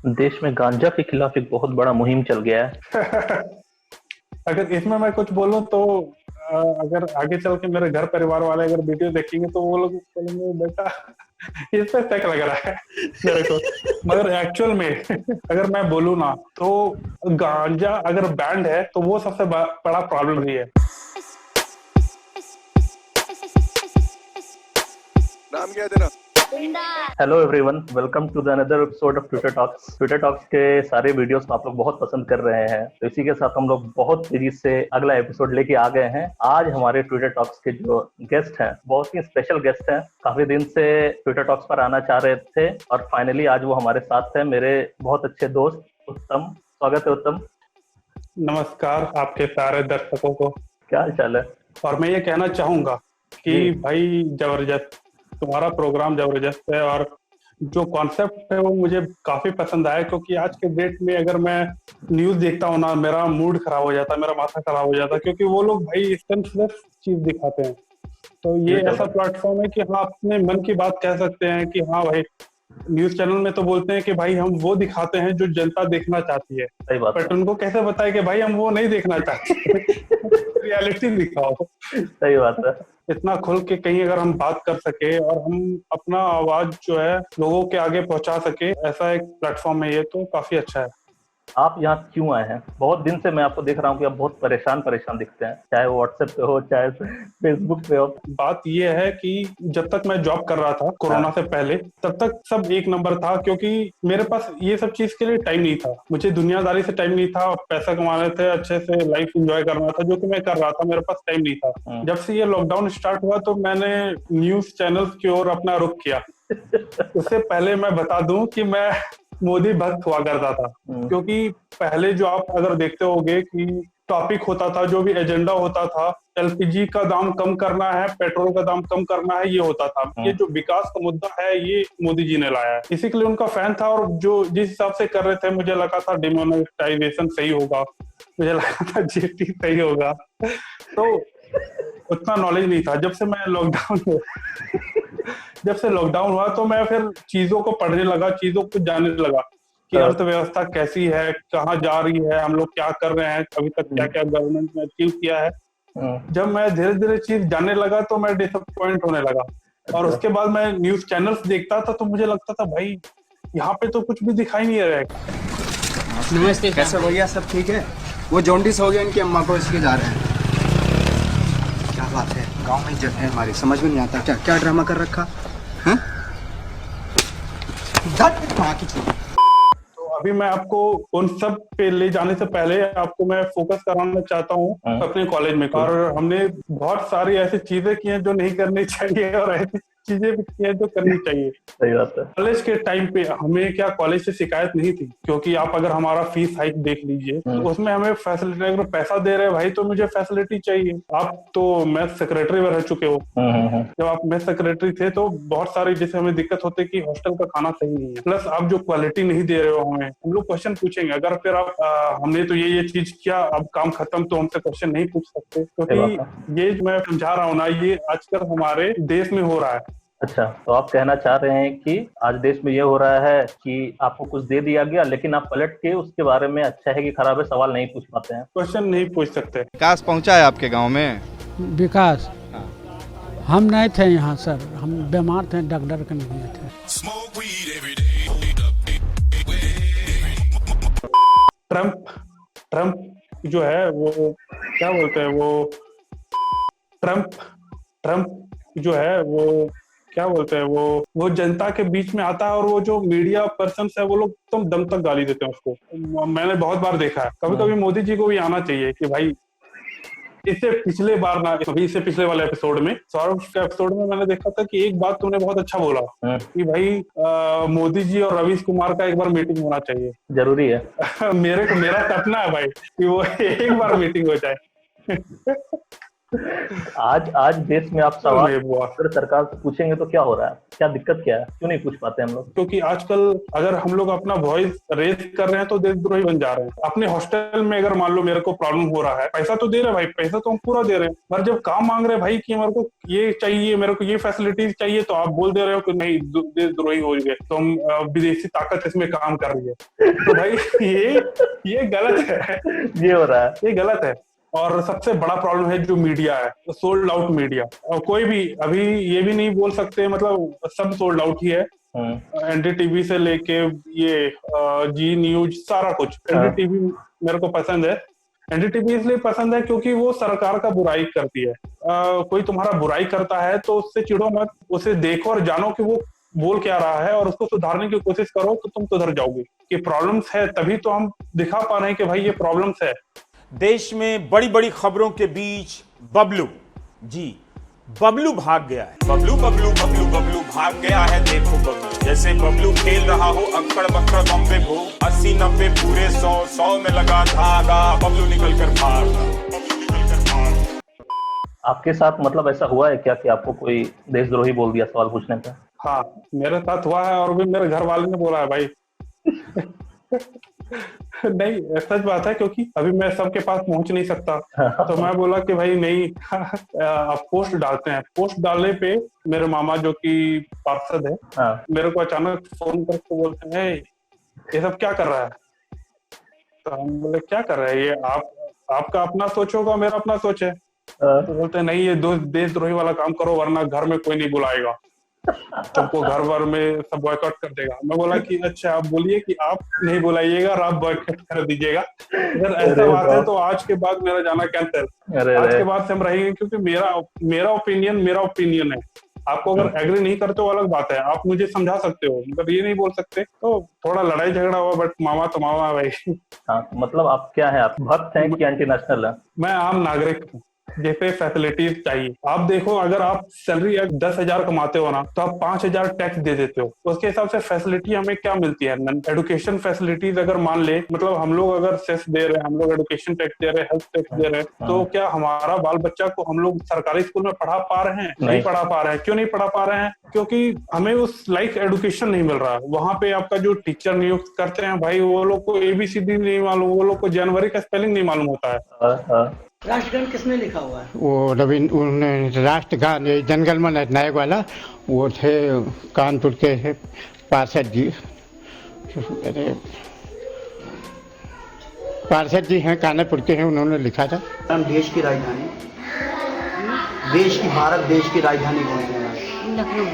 देश में गांजा के खिलाफ एक बहुत बड़ा मुहिम चल गया है। अगर इसमें मैं कुछ बोलूं तो अगर आगे चल के मेरे घर परिवार वाले अगर वीडियो देखेंगे तो वो लोग बोलेंगे बेटा इस पे तक लग रहा है मेरे को। मगर एक्चुअल में अगर मैं बोलूँ ना तो गांजा अगर बैंड है तो वो सबसे बड़ा प्रॉब्लम ही है। नाम क्या है तेरा? Hello everyone, welcome to the another episode of Twitter talks. Twitter talks के सारे वीडियोस को आप लोग बहुत पसंद कर रहे हैं, तो इसी के साथ हम लोग बहुत तेजी से अगला एपिसोड लेके आ गए हैं। आज हमारे ट्विटर टॉक्स के जो गेस्ट हैं बहुत ही स्पेशल गेस्ट हैं। काफी दिन से ट्विटर टॉक्स पर आना चाह रहे थे और फाइनली आज वो हमारे साथ है। मेरे बहुत अच्छे दोस्त उत्तम। स्वागत है उत्तम। नमस्कार आपके सारे दर्शकों को। क्या हाल चाल है? और मैं ये कहना चाहूंगा कि भाई जबरदस्त, तुम्हारा प्रोग्राम जबरदस्त है और जो कॉन्सेप्ट है वो मुझे काफी पसंद आया, क्योंकि आज के डेट में अगर मैं न्यूज देखता हूँ ना मेरा मूड खराब हो जाता है, मेरा माथा खराब हो जाता है, क्योंकि वो लोग भाई सेंसलेस चीज दिखाते हैं। तो ये ऐसा प्लेटफॉर्म है कि हाँ अपने मन की बात कह सकते हैं कि हाँ भाई। न्यूज चैनल में तो बोलते हैं कि भाई हम वो दिखाते हैं जो जनता देखना चाहती है, सही बात है। बट उनको कैसे बताए कि भाई हम वो नहीं देखना चाहते रियलिटी दिखाओ। सही बात है। इतना खुल के कहीं अगर हम बात कर सके और हम अपना आवाज जो है लोगों के आगे पहुंचा सके, ऐसा एक प्लेटफॉर्म है ये, तो काफी अच्छा है। आप यहाँ क्यों आए हैं? बहुत दिन से मैं आपको देख रहा हूँ कि आप बहुत परेशान परेशान दिखते हैं, चाहे वो व्हाट्सएप पे हो चाहे फेसबुक पे हो। बात ये है कि जब तक मैं जॉब कर रहा था कोरोना से पहले, तब तक सब एक नंबर था, क्योंकि मेरे पास ये सब चीज के लिए टाइम नहीं था। मुझे दुनियादारी से टाइम नहीं था, पैसा कमाने थे, अच्छे से लाइफ एंजॉय करना था, जो कि मैं कर रहा था। मेरे पास टाइम नहीं था। जब से ये लॉकडाउन स्टार्ट हुआ तो मैंने न्यूज चैनल्स की ओर अपना रुख किया। उससे पहले मैं बता दूं कि मैं मोदी भक्त हुआ करता था, क्योंकि पहले जो आप अगर देखते होंगे कि टॉपिक होता था, जो भी एजेंडा होता था, एलपीजी का दाम कम करना है, पेट्रोल का दाम कम करना है, ये होता था। ये जो विकास का मुद्दा है ये मोदी जी ने लाया है, इसी के लिए उनका फैन था। और जो जिस हिसाब से कर रहे थे मुझे लगा था डिमोनेटाइजेशन सही होगा, मुझे लगा था जीएसटी सही होगा, तो उतना नॉलेज नहीं था। जब से लॉकडाउन हुआ तो मैं फिर चीजों को पढ़ने लगा, चीजों को जानने लगा कि अर्थव्यवस्था कैसी है, कहाँ जा रही है, हम लोग क्या कर रहे हैं, अभी तक क्या क्या गवर्नमेंट ने अचीव किया है। जब मैं धीरे धीरे चीज जानने लगा तो मैं डिसअपॉइंट होने लगा। और उसके बाद मैं न्यूज चैनल्स देखता था तो मुझे लगता था भाई यहाँ पे तो कुछ भी दिखाई नहीं रहा है। नमस्ते, कैसे भैया? सब ठीक है? वो जॉन्डिस हो गया इनकी अम्मा को, इसके जा रहे हैं। क्या बात है, गांव में इज्जत है हमारी, समझ में नहीं आता क्या क्या ड्रामा कर रखा है। तो अभी मैं आपको उन सब पे ले जाने से पहले आपको मैं फोकस कराना चाहता हूँ अपने कॉलेज में। और हमने बहुत सारी ऐसी चीजें की हैं जो नहीं करनी चाहिए और ऐसी चीजें भी की हैं जो करनी चाहिए। सही बात है। कॉलेज के टाइम पे हमें क्या कॉलेज से शिकायत नहीं थी, क्योंकि आप अगर हमारा फीस हाइक देख लीजिए तो उसमें हमें फैसिलिटी, अगर पैसा दे रहे हैं भाई तो मुझे फैसिलिटी चाहिए। आप तो मैथ सेक्रेटरी में रह चुके हो, जब आप मैथ सेक्रेटरी थे तो बहुत सारी जैसे हमें दिक्कत होती है कि हॉस्टल का खाना सही नहीं है, प्लस आप जो क्वालिटी नहीं दे रहे हो हमें, हम लोग क्वेश्चन पूछेंगे। अगर फिर आप हमने तो ये चीज किया, अब काम खत्म, तो हमसे क्वेश्चन नहीं पूछ सकते, क्योंकि ये जो मैं समझा रहा हूँ ना ये आजकल हमारे देश में हो रहा है। अच्छा, तो आप कहना चाह रहे हैं कि आज देश में ये हो रहा है कि आपको कुछ दे दिया गया लेकिन आप पलट के उसके बारे में अच्छा है कि खराब है सवाल नहीं पूछ पाते हैं, क्वेश्चन नहीं पूछ सकते। विकास पहुंचा है आपके गांव में? विकास हम नहीं थे यहाँ सर, हम बीमार थे, डॉक्टर के नहीं थे। ट्रम्प जो है वो क्या बोलते हैं, वो ट्रम्प जो है वो क्या बोलते हैं, वो जनता के बीच में आता है और वो जो मीडिया पर्सन है वो लोग तुम दम तक गाली देते हैं उसको। मैंने बहुत बार देखा है। कभी कभी मोदी जी को भी आना चाहिए कि भाई इससे पिछले बार ना, अभी इससे पिछले वाले एपिसोड में, सौरभ के एपिसोड में मैंने देखा था कि एक बात तुमने बहुत अच्छा बोला कि भाई मोदी जी और रवीश कुमार का एक बार मीटिंग होना चाहिए, जरूरी है। मेरा सपना है भाई कि वो एक बार मीटिंग हो जाए। आज देश में आप सवाल नहीं हुआ, अगर सरकार से पूछेंगे तो क्या हो रहा है, क्या दिक्कत क्या है, क्यों नहीं पूछ पाते हम लोग? क्योंकि आजकल अगर हम लोग अपना वॉइस रेज कर रहे हैं तो देशद्रोही बन जा रहे हैं। अपने हॉस्टल में अगर मान लो मेरे को प्रॉब्लम हो रहा है, पैसा तो दे रहे हैं भाई, पैसा तो हम पूरा दे रहे हैं, पर जब काम मांग रहे हैं भाई कि मेरे को ये चाहिए, मेरे को ये फैसिलिटीज चाहिए, तो आप बोल दे रहे हो कि नहीं देशद्रोही हो गए, तो हम विदेशी ताकत इसमें काम कर रही है। तो भाई ये गलत है, ये हो रहा है, ये गलत है। और सबसे बड़ा प्रॉब्लम है जो मीडिया है, सोल्ड आउट मीडिया। और कोई भी अभी ये भी नहीं बोल सकते, मतलब सब सोल्ड आउट ही है। एनडीटीवी से लेके ये जी न्यूज सारा कुछ। एनडीटीवी मेरे को पसंद है। एनडीटीवी इसलिए पसंद है क्योंकि वो सरकार का बुराई करती है। कोई तुम्हारा बुराई करता है तो उससे चिढ़ो मत, उसे देखो और जानो कि वो बोल क्या रहा है और उसको सुधारने की कोशिश करो, तो तुम सुधर जाओगे। कि प्रॉब्लम्स है तभी तो हम दिखा पा रहे हैं कि भाई ये प्रॉब्लम्स है। देश में बड़ी बड़ी खबरों के बीच बबलू, जी बबलू भाग गया है। बबलू बबलू बबलू बबलू भाग गया है, देखो बबलू जैसे बबलू खेल रहा हो अक्कड़ बक्कड़ बम्बे भो। 80-90 पूरे 100 में लगा धागा, बबलू निकल कर भागा। आपके साथ मतलब ऐसा हुआ है क्या कि आपको कोई देशद्रोही बोल दिया सवाल पूछने पे? हाँ, मेरे साथ हुआ है और भी मेरे घर वाले ने बोला है भाई। नहीं, सच बात है, क्योंकि अभी मैं सबके पास पहुंच नहीं सकता। तो मैं बोला कि भाई नहीं, आप पोस्ट डालते हैं। पोस्ट डालने पे मेरे मामा जो कि पार्षद है, मेरे को अचानक फोन करके बोलते हैं ये सब क्या कर रहा है। तो हम बोले क्या कर रहा है ये, आपका अपना सोच होगा, मेरा अपना सोच है। तो बोलते हैं नहीं, ये देशद्रोही वाला काम करो वरना घर में कोई नहीं बुलाएगा, सबको घर भर में सब बॉयकॉट कर देगा। मैं बोला कि अच्छा आप बोलिए कि आप नहीं बुलाइएगा और आप बॉयकॉट कर दीजिएगा। अगर ऐसा बात है तो आज के बाद मेरा जाना कैंसिल। आज के बाद से हम रहेंगे, क्योंकि मेरा ओपिनियन है। आपको अगर एग्री नहीं करते हो अलग बात है, आप मुझे समझा सकते हो, मगर ये नहीं बोल सकते। तो थोड़ा लड़ाई झगड़ा हुआ, बट मामा तो मामा है भाई। हाँ, मतलब आप क्या है, आप भक्त हैं कि एंटी नेशनल है? मैं आम नागरिक हूँ, जैसे फैसिलिटीज चाहिए। आप देखो, अगर आप सैलरी 10,000 कमाते हो ना, तो आप 5,000 टैक्स दे देते हो। उसके हिसाब से फैसिलिटी हमें क्या मिलती है? एडुकेशन फैसिलिटीज अगर मान ले, मतलब हम लोग अगर सेस दे रहे हैं, हम लोग एडुकेशन टैक्स दे रहे हैं, हेल्थ टैक्स दे रहे हैं, तो क्या हमारा बाल बच्चा को हम लोग सरकारी स्कूल में पढ़ा पा रहे हैं? नहीं पढ़ा पा रहे हैं। क्यों नहीं पढ़ा पा रहे हैं? क्योंकि हमें उस लाइक एडुकेशन नहीं मिल रहा है। वहाँ पे आपका जो टीचर नियुक्त करते हैं भाई, वो लोग को ABCD नहीं मालूम, वो लोग को जनवरी का स्पेलिंग नहीं मालूम होता है। राष्ट्रगान किसने लिखा हुआ है? वो राष्ट्रगान जनगण मन नायक वाला, वो थे कानपुर के पार्षद जी। अरे पार्षद जी हैं, कानपुर के हैं, उन्होंने लिखा था। हम देश की राजधानी, भारत देश की राजधानी कौन सी है? लखनऊ।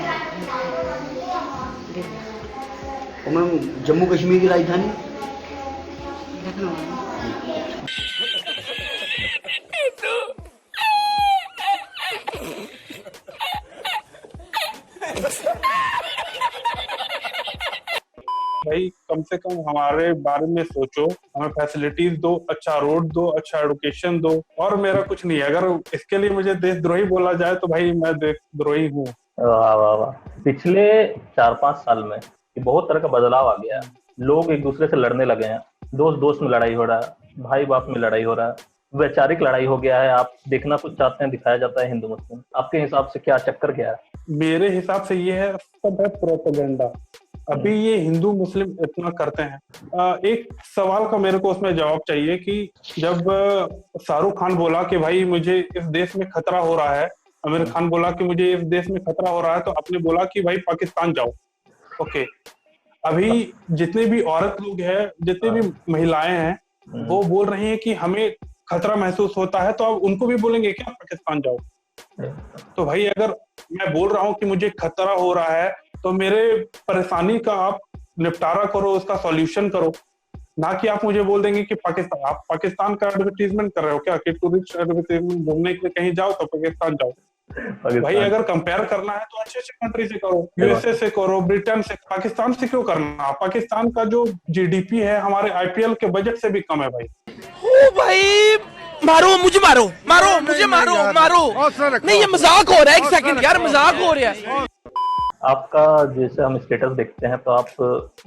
और मैम जम्मू कश्मीर की राजधानी? लखनऊ। भाई कम से कम हमारे बारे में सोचो, हमें फैसिलिटीज दो, अच्छा रोड दो, अच्छा एडुकेशन दो। और मेरा कुछ नहीं है। अगर इसके लिए मुझे देशद्रोही बोला जाए तो भाई मैं देशद्रोही हूँ। वाह वाह वाह। पिछले 4-5 साल में बहुत तरह का बदलाव आ गया है। लोग एक दूसरे से लड़ने लगे हैं, दोस्त में लड़ाई हो रहा है, भाई बाप में लड़ाई हो रहा है, वैचारिक लड़ाई हो गया है। आप देखना कुछ चाहते हैं, दिखाया जाता है हिंदू मुस्लिम। आपके हिसाब से क्या चक्कर क्या है? मेरे हिसाब से ये है, सब है प्रोपेगेंडा। अभी ये हिंदू मुस्लिम इतना करते हैं। एक सवाल का मेरे को उसमें जवाब चाहिए कि जब शाहरुख खान बोला कि भाई मुझे इस देश में खतरा हो रहा है, आमिर खान बोला कि मुझे इस देश में खतरा हो रहा है, तो आपने बोला कि भाई पाकिस्तान जाओ। ओके, अभी जितने भी औरत लोग हैं, जितने भी महिलाएं हैं, वो बोल रही हैं कि हमें खतरा महसूस होता है, तो अब उनको भी बोलेंगे क्या पाकिस्तान जाओ? तो भाई अगर मैं बोल रहा हूँ कि मुझे खतरा हो रहा है, तो मेरे परेशानी का आप निपटारा करो, उसका सॉल्यूशन करो, ना कि आप मुझे बोल देंगे कि आप पाकिस्तान का एडवर्टीजमेंट कर रहे हो क्या, कि टूरिस्ट एडवर्टीजमेंट घूमने के लिए कहीं जाओ तो पाकिस्तान जाओ। भाई अगर कंपेयर करना है तो अच्छे कंट्री से करो, USA से करो, ब्रिटेन से। पाकिस्तान से क्यों करना? पाकिस्तान का जो GDP है हमारे IPL के बजट से भी कम है भाई। ओ भाई मारो मुझे, मारो मुझे, मारो नहीं, ये मजाक हो रहा है। एक सेकंड यार, मजाक हो रहा है। आपका जैसे हम स्टेटस देखते हैं तो आप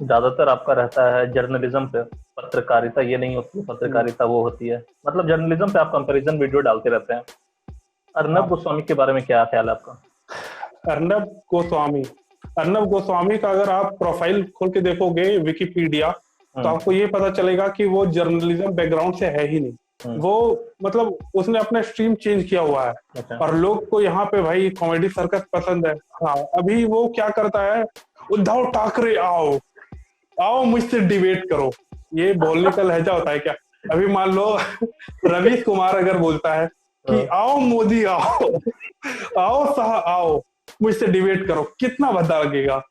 ज्यादातर आपका रहता है जर्नलिज्म पे, पत्रकारिता ये नहीं होती, पत्रकारिता वो होती है। मतलब जर्नलिज्म पे आप कंपैरिजन वीडियो डालते रहते हैं। अर्नब गोस्वामी के बारे में क्या ख्याल है आपका? अर्नब गोस्वामी का अगर आप प्रोफाइल खोल के देखोगे विकिपीडिया, तो आपको ये पता चलेगा कि वो जर्नलिज्म बैकग्राउंड से है ही नहीं। वो मतलब उसने अपना स्ट्रीम चेंज किया हुआ है और लोग को यहाँ पे भाई कॉमेडी सर्कस पसंद है। हाँ, अभी वो क्या करता है, उद्धव ठाकरे आओ मुझसे डिबेट करो, ये बोलने का लहजा होता है क्या? अभी मान लो रवीश कुमार अगर बोलता है कि आओ मोदी आओ शाह आओ मुझसे डिबेट करो, कितना भद्दा लगेगा।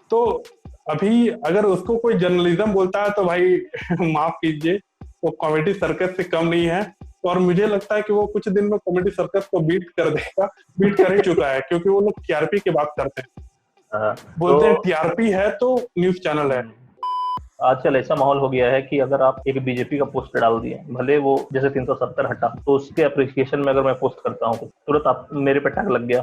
तो अभी अगर उसको कोई जर्नलिज्म बोलता है तो भाई माफ कीजिए, वो कॉमेडी सर्कस से कम नहीं है। और मुझे लगता है कि वो कुछ दिन में कॉमेडी सर्कस को बीट कर देगा, बीट कर ही चुका है, क्योंकि वो लोग टीआरपी की बात करते हैं, बोलते हैं टीआरपी है तो न्यूज चैनल है। आजकल ऐसा माहौल हो गया है कि अगर आप एक बीजेपी का पोस्ट डाल दिए, भले वो जैसे 370 हटा, तो उसके अप्रिसिएशन में अगर मैं पोस्ट करता हूँ तो तुरंत आप मेरे पे टैग लग गया।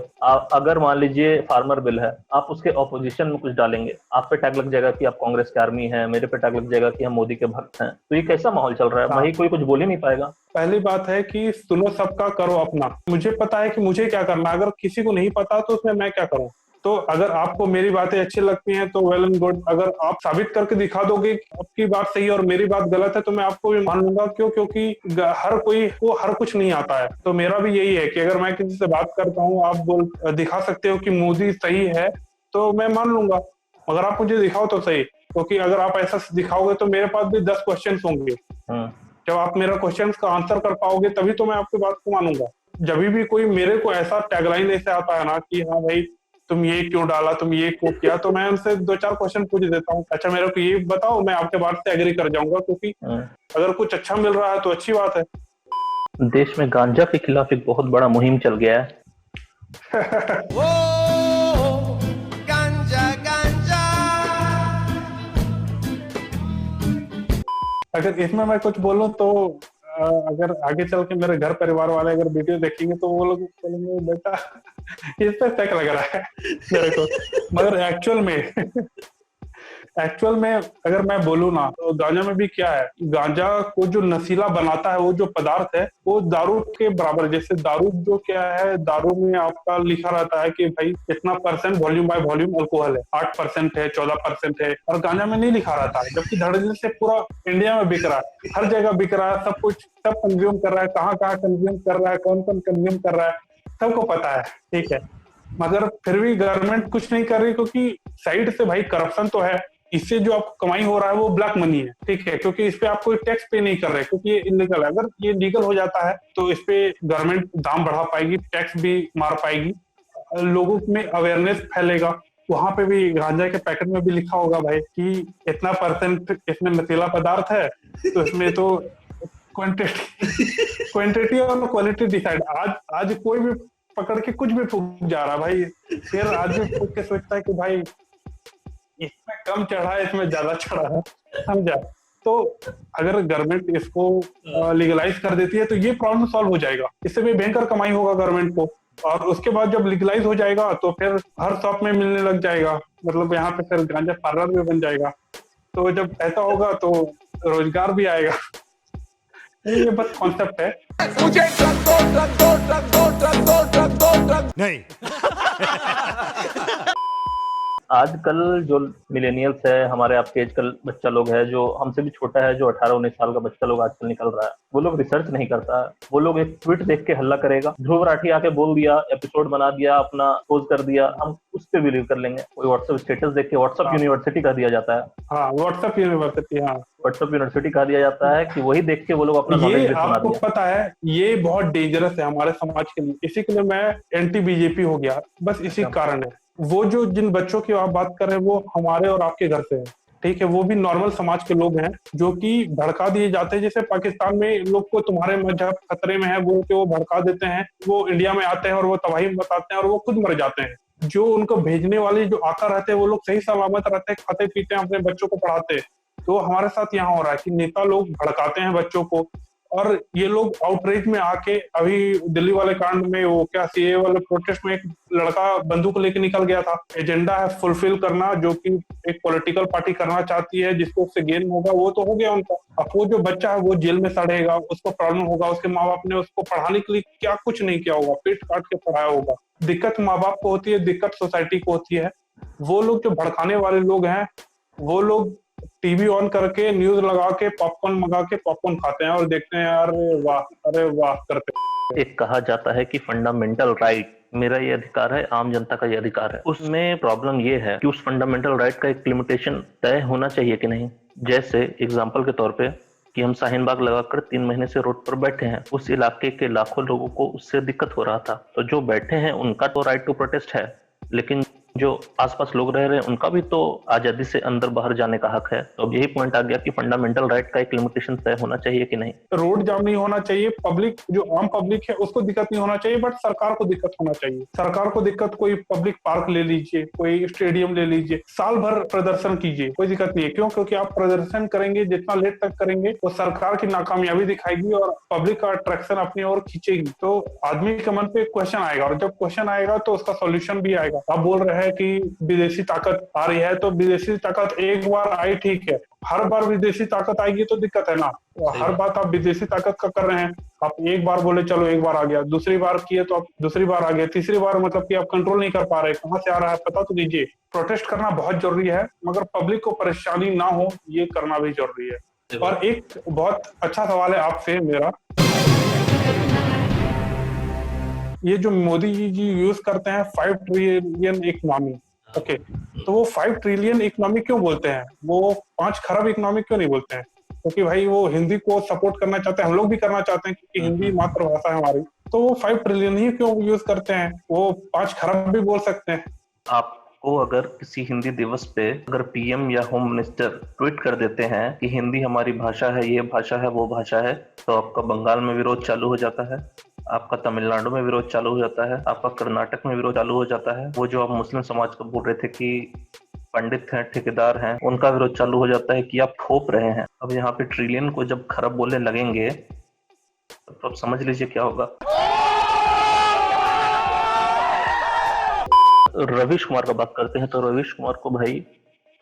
अगर मान लीजिए फार्मर बिल है, आप उसके ऑपोजिशन में कुछ डालेंगे, आप पे टैग लग जाएगा कि आप कांग्रेस के आर्मी है, मेरे पे टैग लग जाएगा कि हम मोदी के भक्त हैं। तो ये कैसा माहौल चल रहा है भाई? कोई कुछ बोल ही नहीं पाएगा। पहली बात है कि सुनो सबका, करो अपना। मुझे पता है कि मुझे क्या करना, अगर किसी को नहीं पता तो उसमें मैं क्या करूं। तो अगर आपको मेरी बातें अच्छी लगती हैं तो वेल एंड गुड, अगर आप साबित करके दिखा दोगे कि आपकी बात सही है और मेरी बात गलत है तो मैं आपको भी मान लूंगा। क्यों? क्योंकि हर कोई को हर कुछ नहीं आता है। तो मेरा भी यही है कि अगर मैं किसी से बात करता हूँ, आप दिखा सकते हो कि मोदी सही है तो मैं मान लूंगा, अगर आप मुझे दिखाओ तो सही। क्योंकि अगर आप ऐसा दिखाओगे तो मेरे पास भी 10 क्वेश्चन होंगे, जब आप मेरा क्वेश्चन का आंसर कर पाओगे तभी तो मैं आपकी बात को मानूंगा। जब भी कोई मेरे को ऐसा टैगलाइन ऐसे आता है ना कि हाँ भाई तुम ये क्यों डाला, तुम ये क्यों किया, तो मैं उनसे 2-4 क्वेश्चन पूछ देता हूँ। अच्छा मेरे को ये बताओ, मैं आपके बात से एग्री कर जाऊंगा, क्योंकि अगर कुछ अच्छा मिल रहा है तो अच्छी बात है। देश में गांजा के खिलाफ एक बहुत बड़ा मुहिम चल गया है। अगर इसमें मैं कुछ बोलूं तो अगर आगे चल के मेरे घर परिवार वाले अगर वीडियो देखेंगे तो वो लोग बोलेंगे बेटा इस पे शक लग रहा है मेरे को। मगर एक्चुअल में अगर मैं बोलूँ ना तो गांजा में भी क्या है, गांजा को जो नशीला बनाता है वो जो पदार्थ है वो दारू के बराबर। जैसे दारू जो क्या है, दारू में आपका लिखा रहता है कि भाई इतना % वॉल्यूम बाय वॉल्यूम अल्कोहल है, 8% है, 14% है, और गांजा में नहीं लिखा रहता है। जबकि धड़ल्ले से पूरा इंडिया में बिक रहा है, हर जगह बिक रहा है, सब कुछ सब कंज्यूम कर रहा है, कहाँ कंज्यूम कर रहा है, कौन कंज्यूम कर रहा है, सबको पता है, ठीक है। मगर फिर भी गवर्नमेंट कुछ नहीं कर रही, क्योंकि साइड से भाई करप्शन तो है, इससे जो आपको कमाई हो रहा है वो ब्लैक मनी है, ठीक है। क्योंकि इस पे आप कोई टैक्स पे नहीं कर रहे, क्योंकि ये इलीगल है। अगर ये लीगल हो जाता है तो इस पे गवर्नमेंट दाम बढ़ा पाएगी, टैक्स भी मार पाएगी, लोगों में अवेयरनेस फैलेगा। वहां पे भी गांजा के पैकेट में भी लिखा होगा भाई कि इतना % इसमें नशीला पदार्थ है, तो इसमें तो क्वांटिटी और क्वालिटी डिसाइड। आज कोई भी पकड़ के कुछ भी फूक जा रहा भाई, फिर आज भी फूक के सोचता है कि भाई इसमें कम चढ़ा है, इसमें ज्यादा चढ़ा है, समझा। तो अगर गवर्नमेंट इसको लीगलाइज कर देती है तो ये प्रॉब्लम सॉल्व हो जाएगा, इससे भी भयंकर कमाई होगा गवर्नमेंट को। और उसके बाद जब लीगलाइज हो जाएगा तो फिर हर शॉप में मिलने लग जाएगा, मतलब यहाँ पे फिर गांजा पार्लर भी बन जाएगा। तो जब ऐसा होगा तो रोजगार भी आएगा। ये बस कॉन्सेप्ट है। मुझे नहीं आजकल जो मिलेनियल्स है, हमारे आपके आजकल बच्चा लोग है जो हमसे भी छोटा है, जो 18-19 साल का बच्चा लोग आजकल निकल रहा है, वो लोग रिसर्च नहीं करता है। वो लोग एक ट्वीट देख के हल्ला करेगा, ध्रुव राठी आके बोल दिया, एपिसोड बना दिया, अपना पोज कर दिया, हम उस पे बिलीव कर लेंगे। कोई व्हाट्सएप स्टेटस देख के व्हाट्सएप यूनिवर्सिटी कह दिया जाता है। हाँ, व्हाट्सएप यूनिवर्सिटी कह दिया जाता है कि वही देख के वो लोग अपना नॉलेज ये आपको पता है, ये बहुत डेंजरस है हमारे समाज के लिए। इसी के लिए मैं एंटी बीजेपी हो गया, बस इसी कारण है। वो जो जिन बच्चों की आप बात कर रहे हैं वो हमारे और आपके घर से है, ठीक है। वो भी नॉर्मल समाज के लोग हैं जो कि भड़का दिए जाते हैं। जैसे पाकिस्तान में लोग को तुम्हारे मजहब खतरे में है बोल के वो भड़का देते हैं, वो इंडिया में आते हैं और वो तबाही बताते हैं और वो खुद मर जाते हैं। जो उनको भेजने वाले जो आका रहते हैं वो लोग सही सलामत रहते हैं, खाते पीते हैं, अपने बच्चों को पढ़ाते हैं। तो हमारे साथ यहाँ हो रहा है कि नेता लोग भड़काते हैं बच्चों को, और ये लोग आउटरीच में आके, अभी दिल्ली वाले कांड में वो क्या सीए वाले प्रोटेस्ट में एक लड़का बंदूक लेके निकल गया था। एजेंडा है फुलफिल करना, जो कि एक पॉलिटिकल पार्टी करना चाहती है, जिसको उससे गेन होगा वो तो हो गया उनका। अब वो जो बच्चा है वो जेल में सड़ेगा, उसको प्रॉब्लम होगा, उसके माँ बाप ने उसको पढ़ाने के लिए क्या कुछ नहीं किया होगा, पेट काट के पढ़ाया होगा। दिक्कत माँ बाप को होती है, दिक्कत सोसाइटी को होती है। वो लोग जो भड़काने वाले लोग हैं, वो लोग टीवी ऑन करके न्यूज लगा के पॉपकॉर्न मंगा के पॉपकॉर्न खाते हैं और देखते हैं अरे वाह करते। एक कहा जाता है कि फंडामेंटल राइट, मेरा ये अधिकार है, आम जनता का ये अधिकार है। उसमें प्रॉब्लम ये है कि उस फंडामेंटल राइट का एक लिमिटेशन तय होना चाहिए कि नहीं। जैसे एग्जांपल के तौर पे कि हम शाहीन बाग लगाकर 3 महीने से रोड पर बैठे हैं, उस इलाके के लाखों लोगों को उससे दिक्कत हो रहा था, तो जो बैठे हैं उनका तो राइट टू प्रोटेस्ट है, लेकिन जो आसपास लोग रह रहे हैं उनका भी तो आजादी से अंदर बाहर जाने का हक है। तो अब यही पॉइंट आ गया कि फंडामेंटल राइट का एक लिमिटेशन तय होना चाहिए कि नहीं। रोड जाम नहीं होना चाहिए, पब्लिक जो आम पब्लिक है उसको दिक्कत नहीं होना चाहिए, बट सरकार को दिक्कत होना चाहिए। सरकार को दिक्कत, कोई पब्लिक पार्क ले लीजिए, कोई स्टेडियम ले लीजिए, साल भर प्रदर्शन कीजिए, कोई दिक्कत नहीं है। क्यों? क्योंकि आप प्रदर्शन करेंगे, जितना लेट तक करेंगे वो सरकार की नाकामयाबी दिखाएगी और पब्लिक का अट्रैक्शन अपनी ओर खींचेगी। तो आदमी के मन पे क्वेश्चन आएगा, और जब क्वेश्चन आएगा तो उसका सोल्यूशन भी आएगा। आप बोल रहे हैं कि विदेशी ताकत आ रही है, तो विदेशी ताकत एक बार आई ठीक है, हर बार विदेशी ताकत आएगी तो दिक्कत है ना। हर बात आप विदेशी ताकत का कर रहे हैं। आप एक बार बोले चलो एक बार आ गया, दूसरी बार किए तो आप दूसरी बार आ गया, तीसरी बार मतलब कि आप कंट्रोल नहीं कर पा रहे, कहाँ से आ रहा है पता तो दीजिए। प्रोटेस्ट करना बहुत जरूरी है, मगर पब्लिक को परेशानी ना हो ये करना भी जरूरी है। और एक बहुत अच्छा सवाल है आपसे मेरा, ये जो मोदी जी यूज करते हैं 5 ट्रिलियन इकोनॉमी, ओके, तो वो 5 ट्रिलियन इकोनॉमी क्यों बोलते हैं? वो 5 खरब इकोनॉमी क्यों नहीं बोलते हैं? क्योंकि भाई वो हिंदी को सपोर्ट करना चाहते हैं, हम लोग भी करना चाहते हैं क्योंकि हिंदी मातृभाषा है हमारी। तो वो 5 ट्रिलियन ही क्यों यूज करते हैं? वो 5 खरब भी बोल सकते हैं। आपको अगर किसी हिंदी दिवस पे अगर पीएम या होम मिनिस्टर ट्वीट कर देते हैं कि हिंदी हमारी भाषा है, ये भाषा है, वो भाषा है, तो आपका बंगाल में विरोध चालू हो जाता है, आपका तमिलनाडु में विरोध चालू हो जाता है, आपका कर्नाटक में विरोध चालू हो जाता है। वो जो आप मुस्लिम समाज को बोल रहे थे कि पंडित हैं, ठेकेदार हैं, उनका विरोध चालू हो जाता है कि आप थोप रहे हैं। अब यहाँ पे ट्रिलियन को जब खरब बोलने लगेंगे तो आप समझ लीजिए क्या होगा। रवीश कुमार का बात करते हैं तो रवीश कुमार को भाई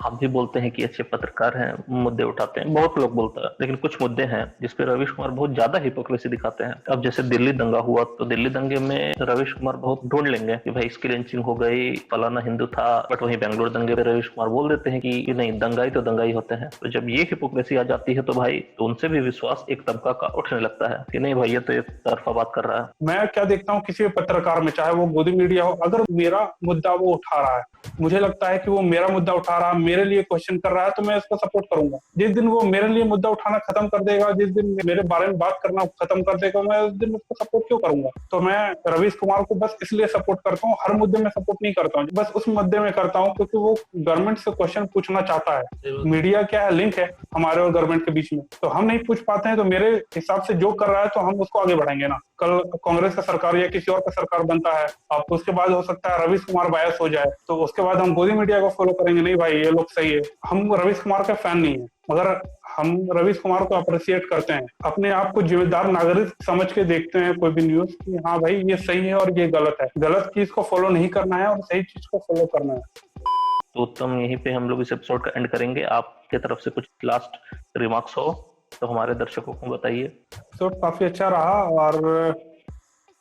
आप भी बोलते हैं कि अच्छे पत्रकार हैं, मुद्दे उठाते हैं, बहुत लोग बोलते हैं, लेकिन कुछ मुद्दे हैं जिसपे रवीश कुमार बहुत ज्यादा हिपोक्रेसी दिखाते हैं। अब जैसे दिल्ली दंगा हुआ, तो दिल्ली दंगे में रवीश कुमार बहुत ढूंढ लेंगे कि भाई इसकी लिंचिंग हो गई, फलाना हिंदू था, बट वहीं बेंगलुरु दंगे पे रवीश कुमार बोल देते हैं कि नहीं, दंगाई तो दंगाई होते हैं। तो जब ये हिपोक्रेसी आ जाती है तो भाई तो उनसे भी विश्वास एक तबका का उठने लगता है कि नहीं भाई ये तो एक तरफा बात कर रहा है। मैं क्या देखता हूँ किसी भी पत्रकार में, चाहे वो गोदी मीडिया हो, अगर मेरा मुद्दा वो उठा रहा है, मुझे लगता है कि वो मेरा मुद्दा उठा रहा है, मेरे लिए क्वेश्चन कर रहा है, तो मैं इसको सपोर्ट करूंगा। जिस दिन वो मेरे लिए मुद्दा उठाना खत्म कर देगा, जिस दिन मेरे बारे में बात करना खत्म कर देगा, मैं उस दिन उसको सपोर्ट क्यों करूंगा? तो मैं रवीश कुमार को बस इसलिए सपोर्ट करता हूँ, हर मुद्दे में सपोर्ट नहीं करता हूँ, बस उस मुद्दे में करता हूँ क्योंकि वो गवर्नमेंट से क्वेश्चन पूछना चाहता है। मीडिया क्या है, लिंक है हमारे और गवर्नमेंट के बीच में, तो हम नहीं पूछ पाते हैं, तो मेरे हिसाब से जो कर रहा है तो हम उसको आगे बढ़ाएंगे ना। कल कांग्रेस का सरकार या किसी और का सरकार बनता है, अब उसके बाद हो सकता है रवीश कुमार बायस हो जाए, तो उसके बाद हम गोदी मीडिया को फॉलो करेंगे, नहीं भाई ये लोग सही है। हम रवीश कुमार का फैन नहीं है, मगर हम रवीश कुमार को अप्रिशिएट करते हैं, अपने आप को जिम्मेदार नागरिक समझ के देखते हैं कोई भी न्यूज कि हाँ भाई ये सही है और ये गलत है। गलत चीज को फॉलो नहीं करना है और सही चीज को फॉलो करना है। तो उत्तम, यहीं पे हम लोग इस एपिसोड का एंड करेंगे। आपके तरफ से कुछ लास्ट रिमार्क्स हो तो हमारे दर्शकों को बताइए। एपिसोड काफी अच्छा रहा और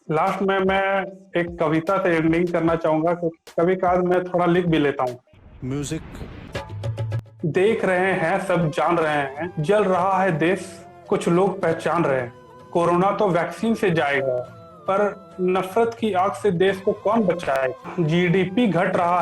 लास्ट में मैं एक कविता से एंडिंग करना चाहूंगा, क्योंकि कभी कभार मैं थोड़ा लिख भी लेता हूँ। म्यूजिक। देख रहे हैं, सब जान रहे हैं, जल रहा है देश, कुछ लोग पहचान रहे हैं। कोरोना तो वैक्सीन से जाएगा, पर नफरत की आग से देश को कौन बचाएगा? जीडीपी घट रहा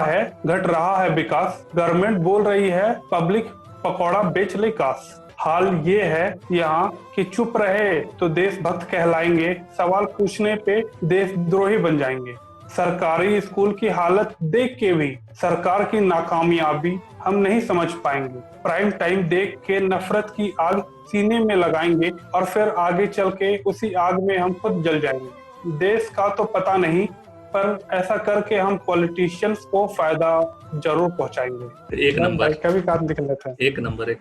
है विकास, गवर्नमेंट बोल रही है पब्लिक पकौड़ा बेच ले काश। हाल ये है यहाँ कि चुप रहे तो देशभक्त कहलाएंगे, सवाल पूछने पे देशद्रोही बन जाएंगे। सरकारी स्कूल की हालत देख के भी सरकार की नाकामयाबी हम नहीं समझ पाएंगे। प्राइम टाइम देख के नफरत की आग सीने में लगाएंगे और फिर आगे चल के उसी आग में हम खुद जल जाएंगे। देश का तो पता नहीं, पर ऐसा करके हम पॉलिटिशियंस को फायदा जरूर पहुंचाएंगे। एक नंबर का भी काम निकल लेता है। एक नंबर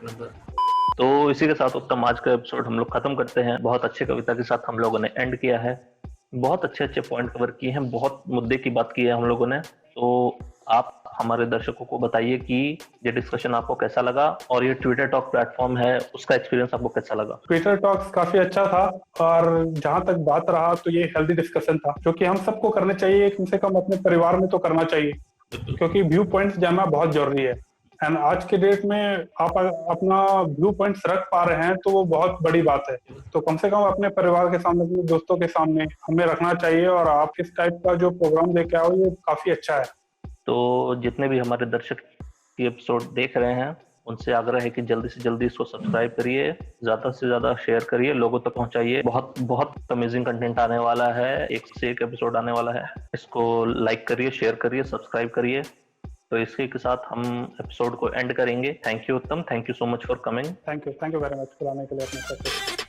तो इसी के साथ उत्तम आज का एपिसोड हम लोग खत्म करते हैं। बहुत अच्छी कविता के साथ हम लोगों ने एंड किया है, बहुत अच्छे अच्छे पॉइंट कवर किए हैं, बहुत मुद्दे की बात की है हम लोगों ने। तो आप हमारे दर्शकों को बताइए कि ये डिस्कशन आपको कैसा लगा और ये ट्विटर टॉक प्लेटफॉर्म है उसका एक्सपीरियंस आपको कैसा लगा। ट्विटर टॉक्स काफी अच्छा था और जहां तक बात रहा तो ये हेल्दी डिस्कशन था, जो कि हम सबको करना चाहिए, कम से कम अपने परिवार में तो करना चाहिए, क्योंकि व्यू पॉइंट्स जानना बहुत जरूरी है। एंड आज के डेट में आप अपना व्यू पॉइंट्स रख पा रहे हैं तो वो बहुत बड़ी बात है। तो कम से कम अपने परिवार के सामने, अपने दोस्तों के सामने हमें रखना चाहिए। और आप इस टाइप का जो प्रोग्राम लेके आओ ये काफी अच्छा है। तो जितने भी हमारे दर्शक ये एपिसोड देख रहे हैं उनसे आग्रह है कि जल्दी से जल्दी इसको सब्सक्राइब करिए, ज्यादा से ज्यादा शेयर करिए, लोगों तक पहुंचाइए। बहुत बहुत अमेजिंग कंटेंट आने वाला है, एक से एक एपिसोड आने वाला है। इसको लाइक करिए, शेयर करिए, सब्सक्राइब करिए। तो इसी के साथ हम एपिसोड को एंड करेंगे। थैंक यू उत्तम, thank you so much for coming. Thank you very much बुलाने के लिए अपने साथ।